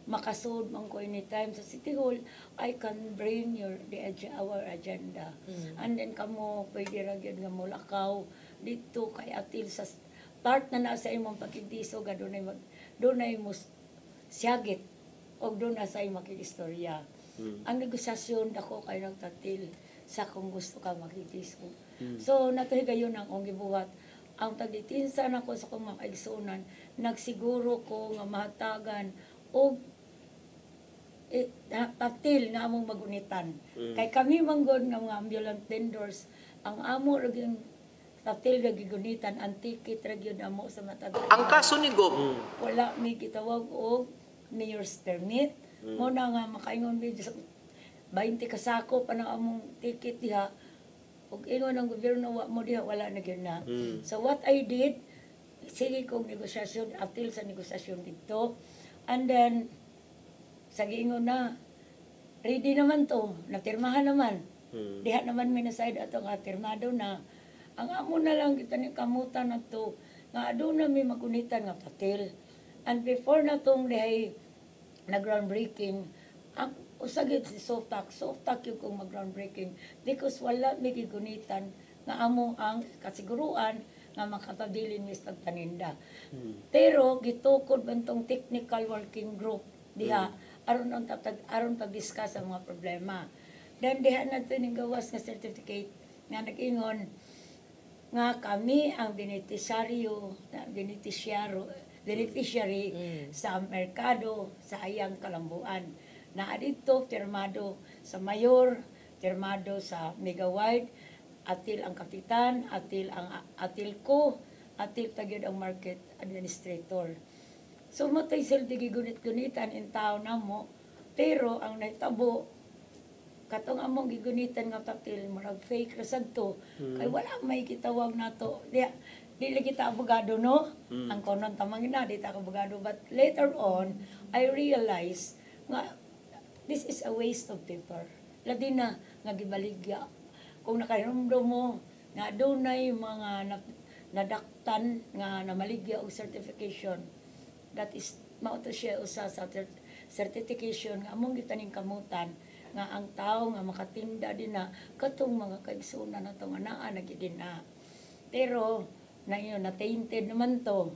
makasud man ko anytime sa City Hall, I can bring our agenda. And then kamo pwede ra gyud nga mulakaw dito kay atil sa part na nasa imong pagkidisog dunay mo siyagit og dunay sa imong makikistorya. Ang negosasyon dako kay nagtatil sa kung gusto ka makikisog. So natuhigayon ang akong gibuhat. Ang tagitinsan ako sa kong makaigsunan, nagsiguro ko nga mahatagan og tatil nga among magunitan. Kay kami manggod nga mga ambulant vendors, ang amo raging tatil nga gigunitan, ang ticket ragyod amo sa matag. Ang kaso ni Gob, wala may gitawag og mayor's permit. Mo na nga makaingon medyo sa 20 kasako pa na among ticket diha. Ug ingon ang gobyerno mo diha wala na gyud na. So what I did, sige kong negosasyon, apil sa negosasyon dito. And then sa giingon na ready naman to, napirmahan naman. Diha naman may naside ato nga pirmado na. Ang amo na lang kita ni kamutan na to nga aduna may magunitan nga patil. And before na tong dihay na groundbreaking, ang usagid si Softac yung kung mag-groundbreaking because wala may gigunitan nga amo ang kasiguruan nga makapabilin mis pagpaninda. Pero gitukod bantong technical working group diha aron pag-discuss ang mga problema. Then diha nato ning gawas nga certificate nga nag-ingon nga kami ang beneficiary sa merkado sa ayang kalambuan. Na dito firmado sa mayor, firmado sa Megawide, atil ang kapitan, atil ko, atil tagyod ang market administrator. So matay sila gigunit-gunitan in tao na mo, pero ang naitabo katong among gigunitan nga tatil murag fake rasad to kay wala may kitawag nato. Dili kita abogado no, ang konon tamang ina di ta abogado, but later on I realized nga this is a waste of paper. Ladi na nga gibaligya. Kung nakahiramdam mo nga dunay mga nadaktan nga namaligya og certification, that is mao to siya usa sa certification nga among gitaning kamutan nga ang tao nga makatinda din na katong mga kaigsunan na itong anaan na gidin na. Pero na yun, na-tainted naman to.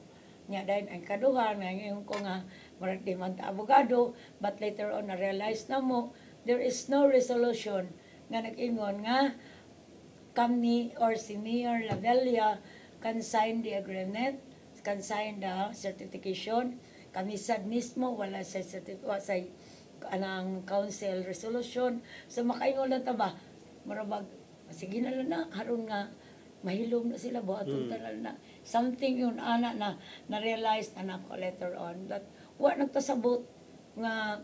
Nga dahil ang kaduhan, ngayon ko nga marag di man ta abogado, but later on na-realize na mo, there is no resolution nga nag-ingon nga kami or si Mayor Lavella can sign the agreement, can sign the certification. Kami sad mismo, wala sa anang council resolution. So makaingon lang ta ba, marabag, sige na lang na, haron nga mahilom na sila ba atong tanan na something yun ana na realize na nako later on that wa nagpasabot nga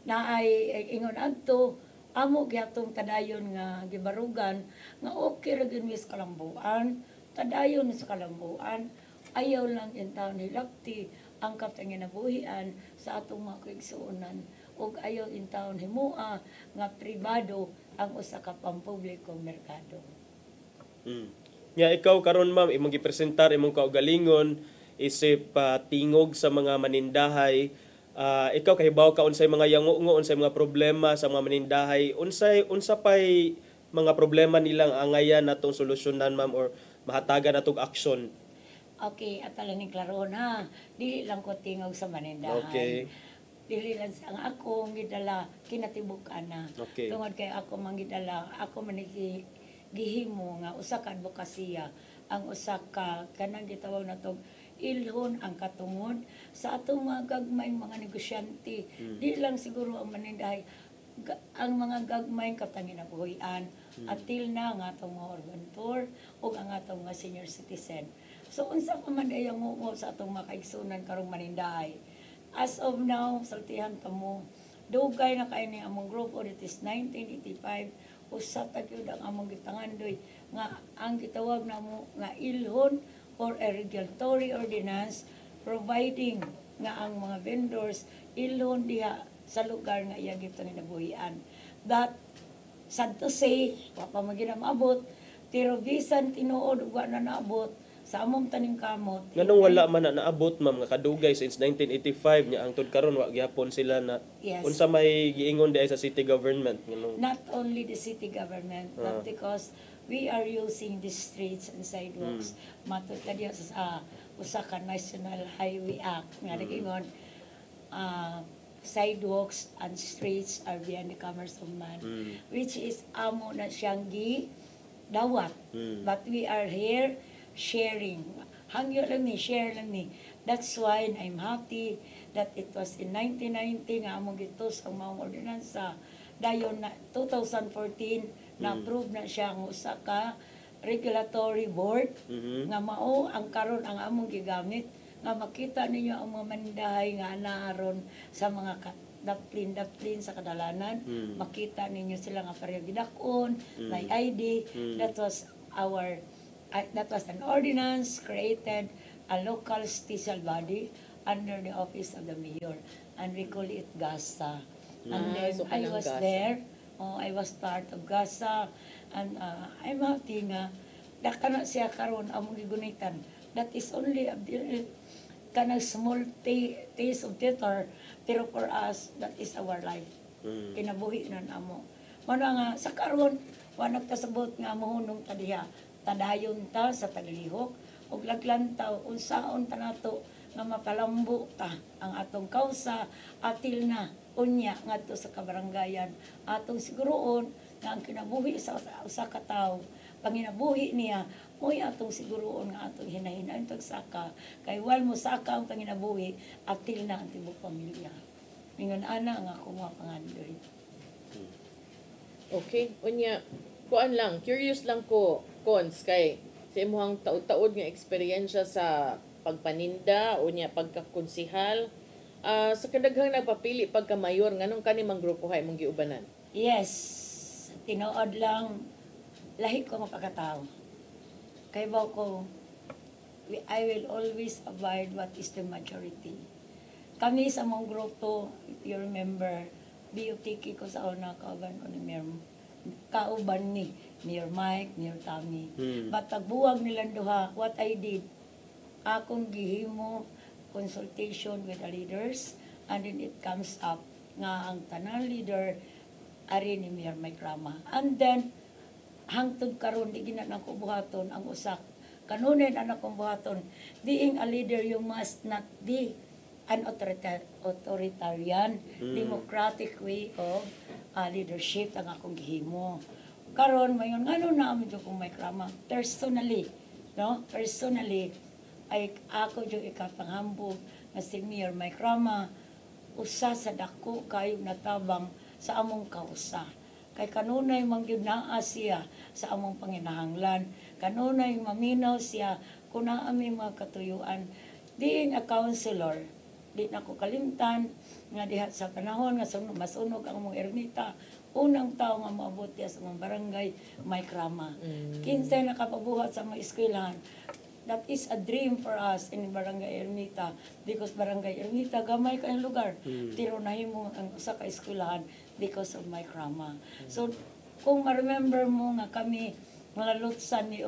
naay ingon adto amo gyatong tadayon nga gibarugan nga okay ra gyud mis kalambuan tadayon sa kalambuan ayaw lang in taon hilakti ang kaptang ginabuhian sa atong mga kaigsuonan ug ayaw in taon himua nga pribado ang usa ka pampublikong merkado. Nya ikaw karon ma'am imong gipresentar imong kaugalingon isip tingog sa mga manindahay. Ikaw kahibaw ka unsay mga yango unsay mga problema sa mga manindahay, unsa pay mga problema nilang angayan natong solusyonan ma'am or mahatagan natong aksyon. Okay, atala ni klaron ha. Dili lang ko tingog sa manindahay. Okay. Dili lang ang ako gidala kinatibuk-an na. Okay. Tungod kay ako manggidala, ako maniki gihimo nga usa ka advokasya, ang usa ka kanang gitawag natong ilhon ang katungod sa atong mga gagmay mga negosyante. Di lang siguro ang manindahay, ang mga gagmay katang ginabuhian until na nga atong mga urban tour o ang atong mga senior citizen. So unsa pa man ay ang sa atong mga kaigsunan karong manindahay. As of now, saltihan ta mo, dugay na kay ni among grupo, it is 1985, usa ta gyud ang among gitangandoy nga ang gitawag namo nga ilhon or a regulatory ordinance providing nga ang mga vendors ilhon diha sa lugar nga iya gitong ginabuhian. That sad to say, wa pa maabot, pero bisan tinuod ug wa na naabot sa among taning kamot. Nganong wala man na naabot ma'am nga kadugay since 1985 nya angtod karon wa gyapon sila na unsa may giingon di sa city government nganong not only the city government but because we are using the streets and sidewalks matud ka diya sa usa ka National Highway Act nga nagingon sidewalks and streets are beyond the commerce of man, which is amo na siyang dawat. But we are here sharing. Hangyo lang ni, share lang ni. That's why I'm happy that it was in 1990 nga among gitos ang mga ordinansa. Dayon na 2014 na-approve na siya ang usa ka regulatory board nga mao ang karon ang among gigamit nga makita ninyo ang mga manindahay nga anaaron sa mga daplin sa kadalanan. Makita ninyo sila nga pareho gidakon, may ID. That was an ordinance created a local special body under the office of the mayor, and we call it GASA. And then so I was GASA. there. I was part of GASA, and I'm happy nga dakana siya karon among gigunitan. That is only a kanang small taste of theater, pero for us that is our life. Kinabuhi na namo. Mano nga sa karon wa nagkasabot nga mohunong ta diha. Tadayon ta sa taglihok ug laglantaw unsaon ta nato nga mapalambo ta ang atong kausa atil na unya ngadto sa kabaranggayan atong siguroon nga ang kinabuhi sa usa ka tawo panginabuhi niya mo'y atong siguroon nga atong hinahinay tagsaka kay wal mo saka ang panginabuhi atil na ang tibok pamilya mingon ana nga ako mga pangandoy. Okay, unya kuan lang, curious lang ko, Cons, kay sa imuhang taud-taud nga eksperyensya sa pagpaninda o niya pagkakonsihal, sa kadaghang nagpapili pagka-mayor, nganong kanimang grupo hay mong giubanan? Yes, tinuod lang, lahi ko mapakatao. Kay ba ko, I will always abide what is the majority. Kami sa mong grupo, if you remember, BUTK ko sa una, kauban ko ni kauban ni Mayor Mike, Mayor Tammy. But pagbuwag nilang duha, what I did, akong gihimo consultation with the leaders, and then it comes up nga ang tanan leader ari ni Mayor Mike Rama. And then, hangtod karon di gina nako buhaton ang usak. Kanunin ang akong buhaton. Being a leader, you must not be an authoritarian, democratic way of leadership ang akong gihimo. Karon mayon ngano na amo jud kong Mike Rama personally, no? Personally ay ako jud ikapanghambog nga si Mayor Mike Rama usa sa dako kayo natabang sa among kausa. Kay kanunay man gyud naa siya sa among panginahanglan kanunay maminaw siya kung naa may mga katuyuan. Being a counselor, di na ko kalimtan nga diha sa panahon nga masunog ang mga ermita, unang tao nga maabot sa mga barangay may krama. Kinsay nakapabuhat sa mga eskwelahan. That is a dream for us in Barangay Ermita because Barangay Ermita gamay kayong lugar. Pero nahimo ang usa ka eskwelahan because of my krama. So kung ma-remember mo nga kami malalutsan ni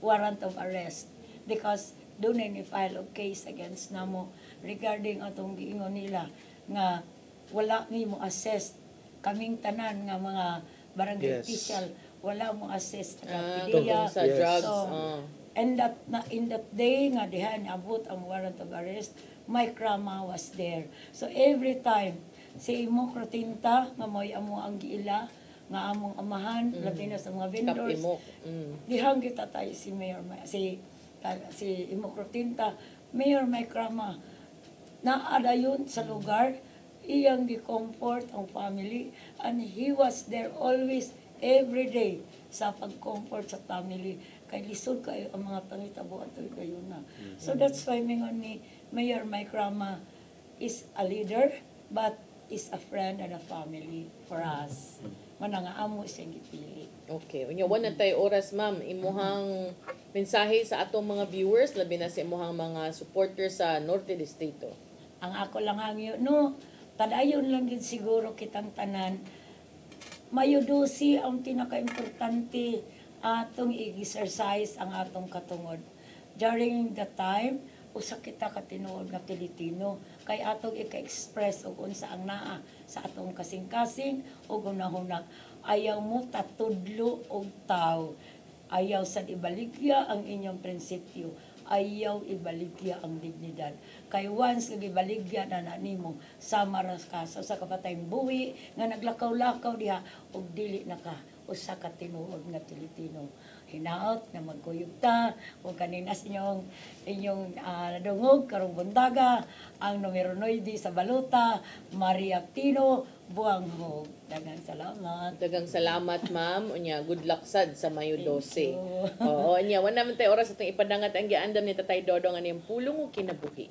warrant of arrest because doon ni file of case against namo regarding atong giingon nila nga wala ni mo assess kaming tanan nga mga barangay official wala mo assess sa drugs. So, and in that day nga diha niabot ang warrant of arrest, my krama was there. So every time si Imo Crotinta nga mo'y amo ang giila nga among amahan labi na sa mga vendors. Dihang kita tayo si Mayor si Imo Crotinta, Mayor may krama naadayon sa lugar, iyang gi-comfort ang family and he was there always every day sa pag-comfort sa family kay lisod kayo ang mga pangitabo at kayo na. So that's why mingon ni Mayor Mike Rama is a leader but is a friend and a family for us. Manangaamo siyang gipili. Okay. Unya wala tay oras ma'am imuhang mensahe sa atong mga viewers labi na sa imuhang mga supporters sa Norte Distrito. Ang ako lang hangyo no padayon lang gid siguro kitang tanan mayudusi ang pinaka-importante atong i-exercise ang atong katungod. During the time, usa kita katinuod nga Pilipino, kay atong ika-express og unsa ang naa sa atong kasing-kasing o gunahunag. Ayaw mo tatudlo og tao. Ayaw sa ibaligya ang inyong prinsipyo. Ayaw ibaligya ang dignidad. Kay once nga ibaligya na nimo sama ra ka sa kabatayng buwi nga naglakaw-lakaw diha og dili na ka usa ka tinuod nga Pilipino. Hinaot na magkuyog ta kung kanina sa inyong nadungog karong buntaga ang numero 9 sa Baluta, Maria Pino Buanghog. Daghang salamat. Daghang salamat, ma'am. Unya, good luck sad sa Mayo 12. Oo, unya, wala naman tayo oras itong ipadangat ang giandam ni Tatay Dodong ang iyang pulong o kinabuhi.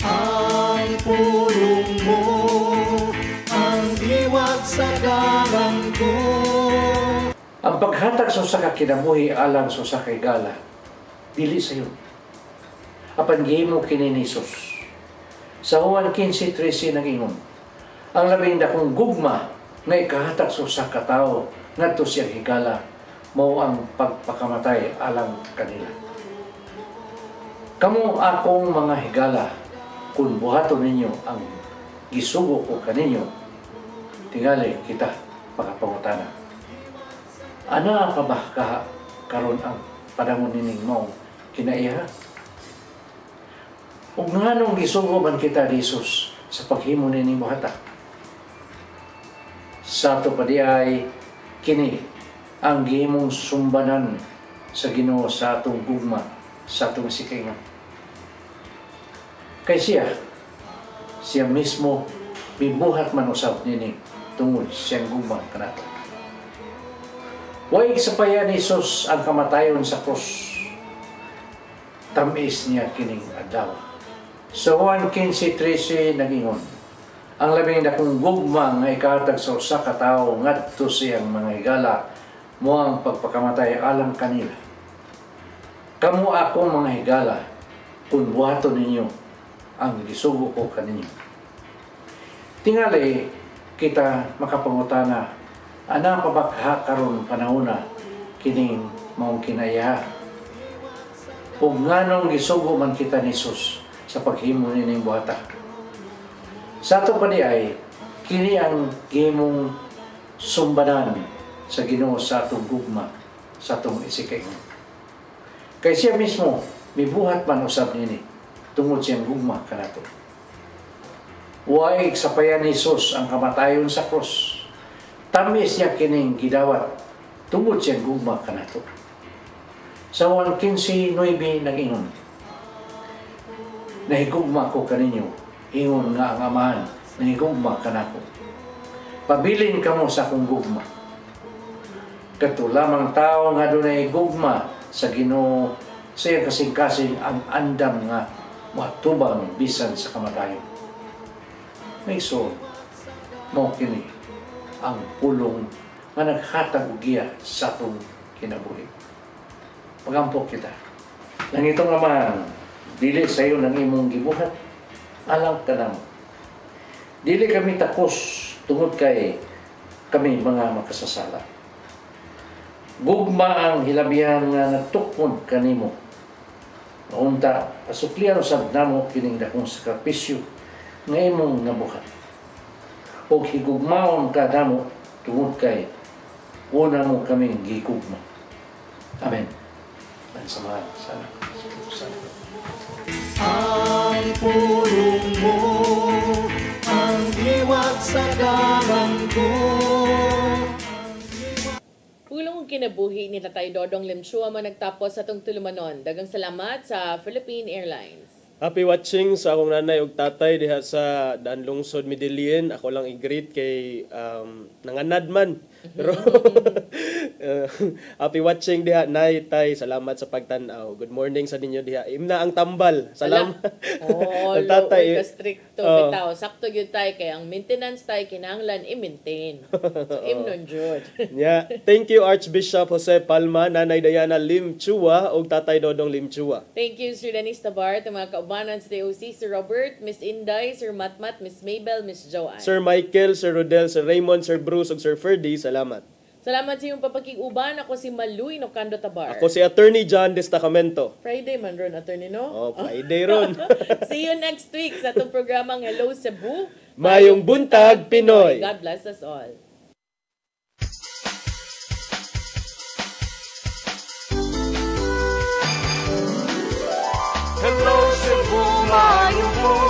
Ang pulong mo, ang diwat sa garang ko. Ang paghatag sa usa ka kinabuhi alang sa usa ka higala dili sayo. Apan gihimo kini ni Jesus. Sa Juan 15:13 nag-ingon, ang labing dakong gugma nga ikahatag sa usa ka tawo ngadto siyang higala mao ang pagpakamatay alang kanila. Kamo akong mga higala, kung buhaton ninyo ang gisugo ko kaninyo, tingali kita makapangutana. Ana ka ba karon ang panahon nining mao kinaiha? Ug nganong gisugo man kita ni Jesus sa paghimo nining buhata? Sa ato pa diay kini ang gihimong sumbanan sa Ginoo sa atong gugma, sa atong sikingan. Kay siya mismo bibuhat man usab nini tungod siyang gugma kanato. Way sapayan ni Jesus ang kamatayon sa krus. Tamis niya kining adlaw. Sa Juan 15:13 nag-ingon, ang labing dakong gugma nga ikahatag sa usa ka tawo ngadto siyang mga higala mo ang pagpakamatay alang kanila. Kamo akong mga higala kung buhaton ninyo ang gisugo ko kaninyo. Tingali kita makapangutana, ana pa ba karon panahona kining maong kinaya? Ug nganong gisugo man kita ni Jesus sa paghimo nining buhata? Sa ato pa ay kini ang gihimong sumbanan sa Ginoo sa atong gugma, sa atong isikaingon. Kay siya mismo mibuhat man usab nini tungod siyang gugma kanato. Way sapayan ni Jesus ang kamatayon sa krus. Tamis niya kining gidawat tungod siyang gugma kanato. Sa 1:15:9 nag-ingon, nahigugma ko kaninyo, ingon nga ang amahan, nahigugma ka na ko. Pabilin ka mo sa akong gugma. Kato lamang tao nga doon ay gugma sa Ginoo, siya kasing-kasing ang andam nga matubang bisan sa kamatayon. May so, mo kini ang pulong nga naghatag og giya sa atong kinabuhi. Pagampok kita. Nang itong amahan, dili sa iyo ng imong gibuhat, alam ka na mo. Dili kami takos tungod kay kami mga makasasala. Gugma ang hilabihan nga natukod kanimo. Unta, asuklian usab namo kining dakong sakripisyo nga imong nabuhat. O higugmaon ka namo tungod kay una mo kaming gigugma. Amen. Ang samahan sana. Ang pulong mo, ang iwag sa ko. Pulong kinabuhi ni Tatay Dodong Limchua man nagtapos sa itong tulumanon. Dagang salamat sa Philippine Airlines. Happy watching sa akong nanay ug tatay diha sa Daan Lungsod, Medellin. Ako lang i-greet kay nanganad man. Pero happy watching diha nay tay. Salamat sa pagtan-aw. Good morning sa ninyo diha. Imna ang tambal. Salamat. Oh, tatay ka stricto bitaw. Sakto gyud tay kay ang maintenance tay kinahanglan i-maintain. So imnon jud. Yeah. Thank you Archbishop Jose Palma, Nanay Diana Limchua ug Tatay Dodong Limchua. Thank you Sir Dennis Tabar, mga kaubanan sa DOC, Sir Robert, Miss Inday, Sir Matmat, Miss Mabel, Miss Joanne. Sir Michael, Sir Rodel, Sir Raymond, Sir Bruce ug Sir Ferdy, salamat. Salamat sa iyong papakiguban. Ako si Maluy Nocando Tabar. Ako si Attorney John Destacamento. Friday man ron, Attorney, no? Oh, Friday ron. See you next week sa itong programang Hello Cebu. Mayong Buntag, Pinoy. God bless us all. Hello Cebu, mayong buntag.